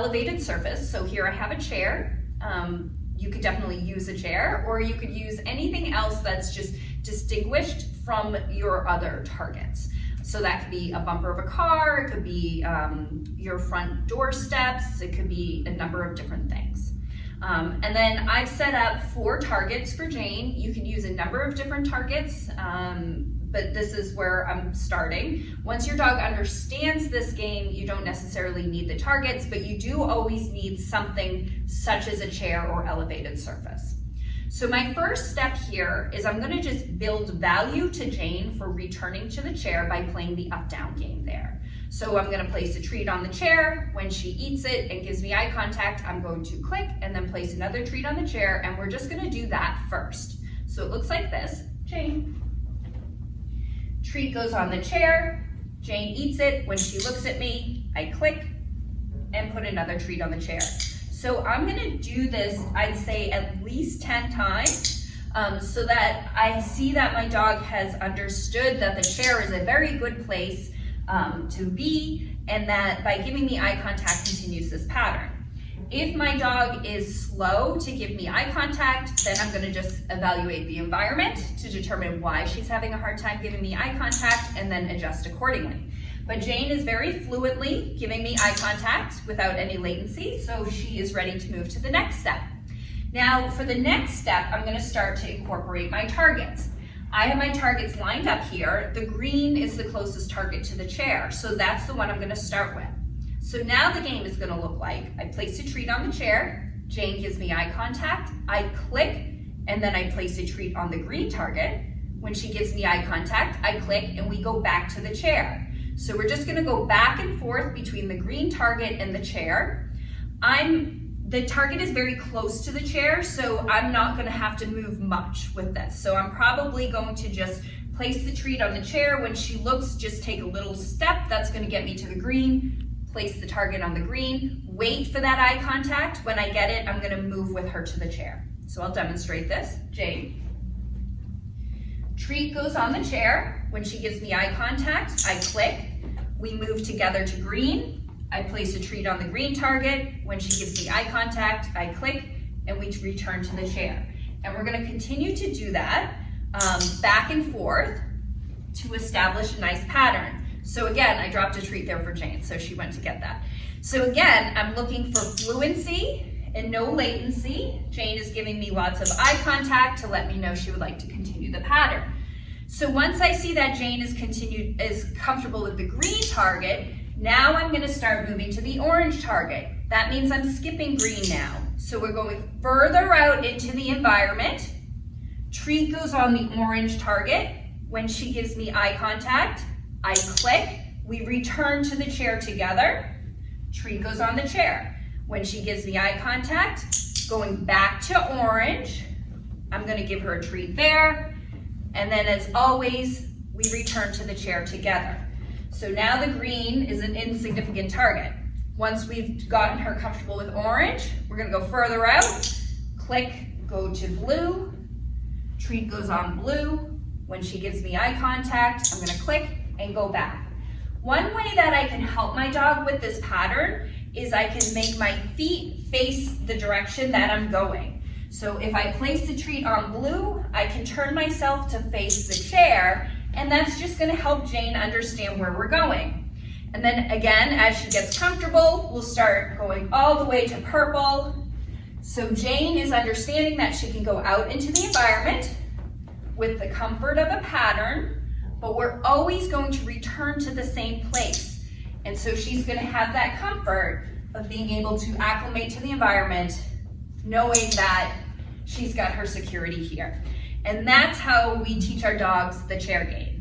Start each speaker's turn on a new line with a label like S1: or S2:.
S1: elevated surface. So here I have a chair. You could definitely use a chair, or you could use anything else that's just distinguished from your other targets. So that could be a bumper of a car, it could be your front door steps, it could be a number of different things. And then I've set up 4 targets for Jane. You can use a number of different targets, but this is where I'm starting. Once your dog understands this game, you don't necessarily need the targets, but you do always need something such as a chair or elevated surface. So my first step here is I'm gonna just build value to Jane for returning to the chair by playing the up-down game there. So I'm gonna place a treat on the chair. When she eats it and gives me eye contact, I'm going to click and then place another treat on the chair, and we're just gonna do that first. So it looks like this. Jane. Treat goes on the chair, Jane eats it. When she looks at me, I click and put another treat on the chair. So I'm gonna do this, I'd say at least 10 times, so that I see that my dog has understood that the chair is a very good place to be, and that by giving me eye contact continues this pattern. If my dog is slow to give me eye contact, then I'm gonna just evaluate the environment to determine why she's having a hard time giving me eye contact and then adjust accordingly. But Jane is very fluently giving me eye contact without any latency, so she is ready to move to the next step. Now, for the next step, I'm gonna start to incorporate my targets. I have my targets lined up here. The green is the closest target to the chair, so that's the one I'm gonna start with. So now the game is gonna look like, I place a treat on the chair, Jane gives me eye contact, I click, and then I place a treat on the green target. When she gives me eye contact, I click, and we go back to the chair. So we're just gonna go back and forth between the green target and the chair. The target is very close to the chair, so I'm not gonna have to move much with this. So I'm probably going to just place the treat on the chair. When she looks, just take a little step. That's gonna get me to the green. Place the target on the green, wait for that eye contact. When I get it, I'm gonna move with her to the chair. So I'll demonstrate this. Jane. Treat goes on the chair. When she gives me eye contact, I click. We move together to green. I place a treat on the green target. When she gives me eye contact, I click, and we return to the chair. And we're gonna continue to do that back and forth to establish a nice pattern. So again, I dropped a treat there for Jane, so she went to get that. So again, I'm looking for fluency and no latency. Jane is giving me lots of eye contact to let me know she would like to continue the pattern. So once I see that Jane is comfortable with the green target, now I'm gonna start moving to the orange target. That means I'm skipping green now. So we're going further out into the environment. Treat goes on the orange target. When she gives me eye contact, I click, we return to the chair together. Treat goes on the chair. When she gives me eye contact, going back to orange, I'm gonna give her a treat there. And then as always, we return to the chair together. So now the green is an insignificant target. Once we've gotten her comfortable with orange, we're gonna go further out, click, go to blue, treat goes on blue. When she gives me eye contact, I'm gonna click and go back. One way that I can help my dog with this pattern is I can make my feet face the direction that I'm going. So if I place the treat on blue, I can turn myself to face the chair, and that's just gonna help Jane understand where we're going. And then again, as she gets comfortable, we'll start going all the way to purple. So Jane is understanding that she can go out into the environment with the comfort of a pattern, but we're always going to return to the same place. And so she's gonna have that comfort of being able to acclimate to the environment, knowing that she's got her security here. And that's how we teach our dogs the chair game.